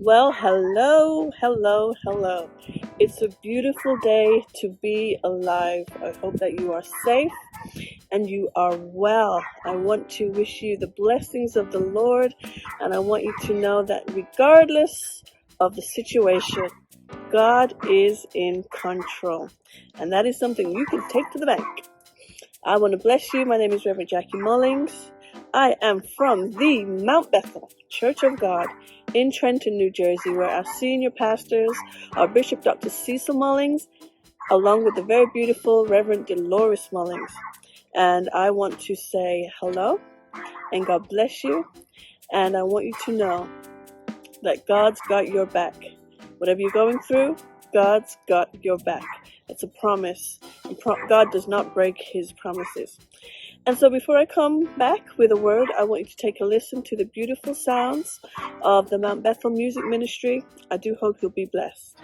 Well, hello. It's a beautiful day to be alive. I hope that you are safe and you are well. I want to wish you the blessings of the Lord, and I want you to know that regardless of the situation, God is in control. And that is something you can take to the bank. I want to bless you. My name is Reverend Jackie Mullings. I am from the Mount Bethel Church of God in Trenton, New Jersey, where our senior pastors are Bishop Dr. Cecil Mullings, along with the very beautiful Reverend Dolores Mullings. And I want to say hello and God bless you. And I want you to know that God's got your back. Whatever you're going through, God's got your back. It's a promise. God does not break his promises. And so before I come back with a word, I want you to take a listen to the beautiful sounds of the Mount Bethel Music Ministry. I do hope you'll be blessed.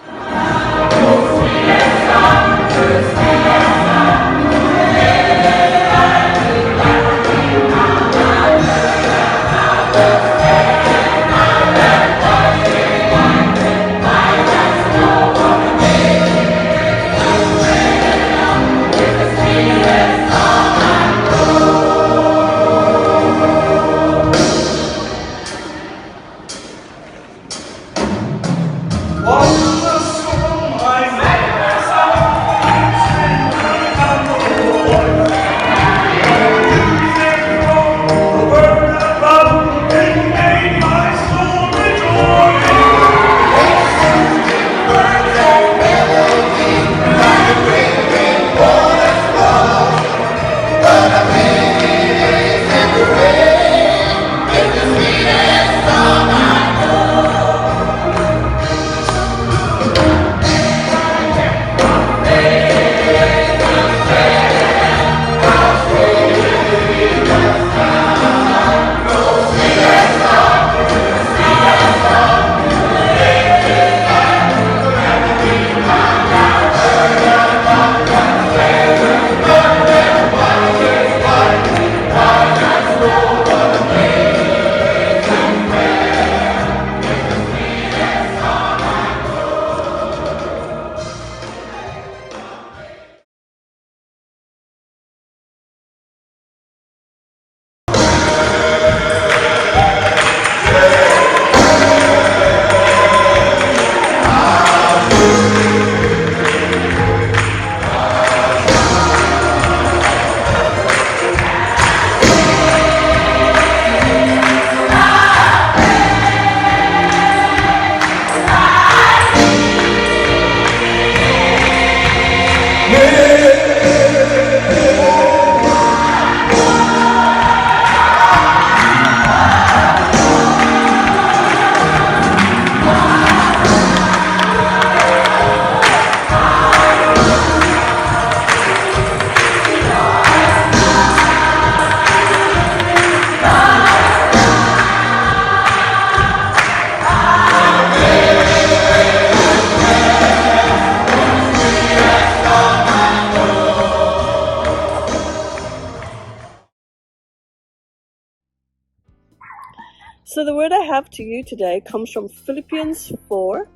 So the word I have to you today comes from Philippians 4,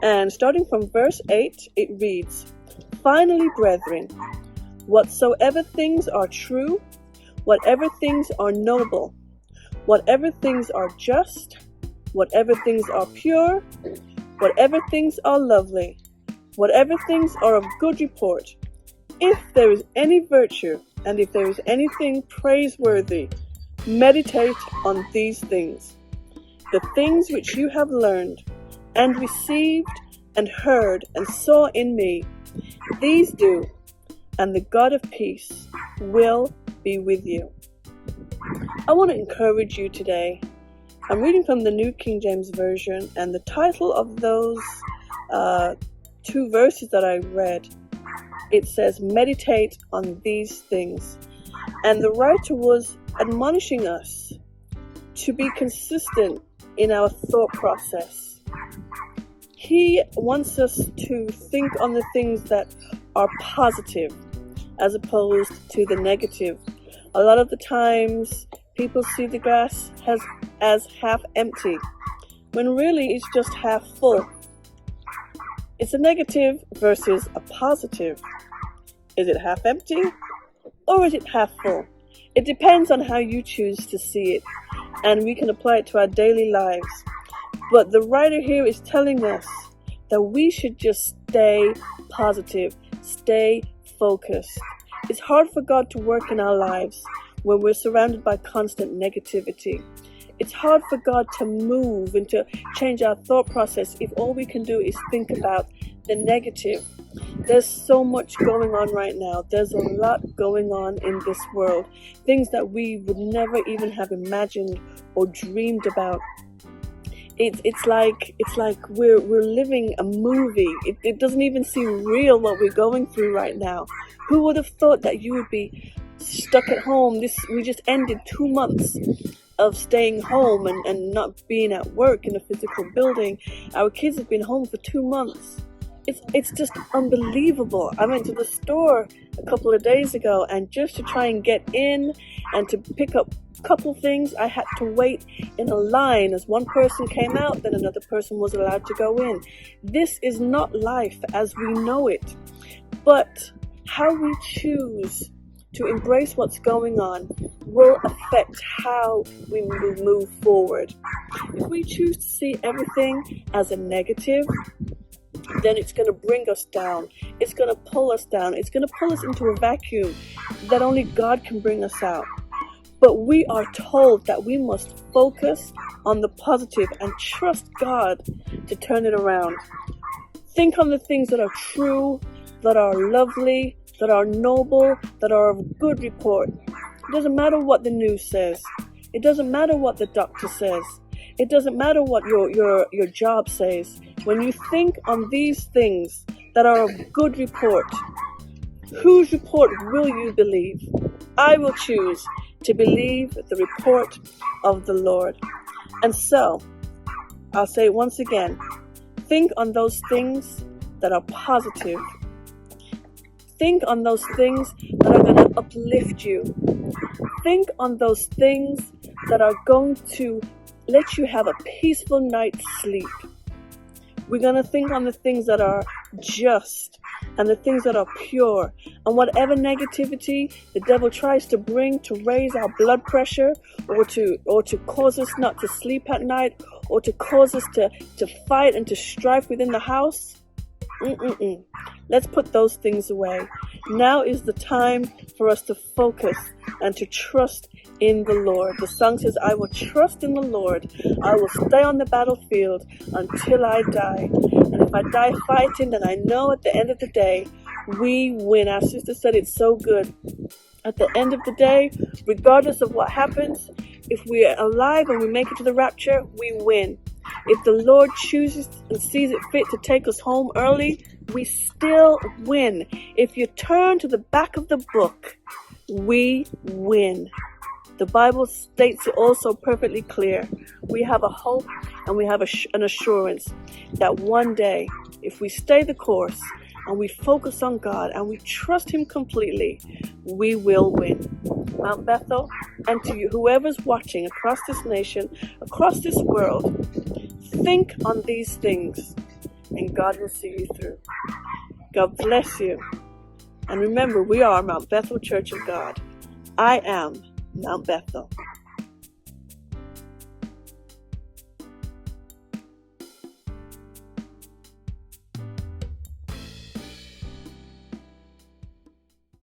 and starting from verse 8, it reads, "Finally, brethren, whatsoever things are true, whatever things are noble, whatever things are just, whatever things are pure, whatever things are lovely, whatever things are of good report, if there is any virtue, and if there is anything praiseworthy, meditate on these things. The things which you have learned, and received, and heard, and saw in me, these do, and the God of peace will be with you." I want to encourage you today. I'm reading from the New King James Version, and the title of those two verses that I read, it says, "Meditate on these things." And the writer was admonishing us to be consistent in our thought process. He wants us to think on the things that are positive as opposed to the negative. A lot of the times people see the glass as half empty, when really it's just half full. It's a negative versus a positive. Is it half empty or is it half full? It depends on how you choose to see it, and we can apply it to our daily lives. But the writer here is telling us that we should just stay positive, stay focused. It's hard for God to work in our lives when we're surrounded by constant negativity. It's hard for God to move and to change our thought process if all we can do is think about the negative. There's so much going on right now. There's a lot going on in this world. Things that we would never even have imagined or dreamed about. It's like we're living a movie. It doesn't even seem real what we're going through right now. Who would have thought that you would be stuck at home? We just ended 2 months of staying home and not being at work in a physical building. Our kids have been home for 2 months. It's just unbelievable. I went to the store a couple of days ago, and just to try and get in and to pick up a couple things, I had to wait in a line. As one person came out, then another person was allowed to go in. This is not life as we know it. But how we choose to embrace what's going on will affect how we move forward. If we choose to see everything as a negative, then it's going to bring us down. It's going to pull us down. It's going to pull us into a vacuum that only God can bring us out. But we are told that we must focus on the positive and trust God to turn it around. Think on the things that are true, that are lovely, that are noble, that are of good report. It doesn't matter what the news says. It doesn't matter what the doctor says. It doesn't matter what your job says. When you think on these things that are of good report, whose report will you believe? I will choose to believe the report of the Lord. And so, I'll say it once again, think on those things that are positive. Think on those things that are going to uplift you. Think on those things that are going to let you have a peaceful night's sleep. We're going to think on the things that are just and the things that are pure. And whatever negativity the devil tries to bring to raise our blood pressure or to cause us not to sleep at night or to cause us to fight and to strife within the house, let's put those things away. Now is the time for us to focus and to trust in the Lord. The song says, I will trust in the Lord. I will stay on the battlefield until I die. And if I die fighting, then I know at the end of the day, we win. Our sister said it's so good. At the end of the day, regardless of what happens, if we are alive and we make it to the rapture, we win. If the Lord chooses and sees it fit to take us home early, we still win. If you turn to the back of the book, we win. The Bible states it also perfectly clear. We have a hope and we have an assurance that one day, if we stay the course and we focus on God and we trust Him completely, we will win. Mount Bethel, and to you, whoever's watching across this nation, across this world, think on these things and God will see you through. God bless you. And remember, we are Mount Bethel Church of God. I am Mount Bethel.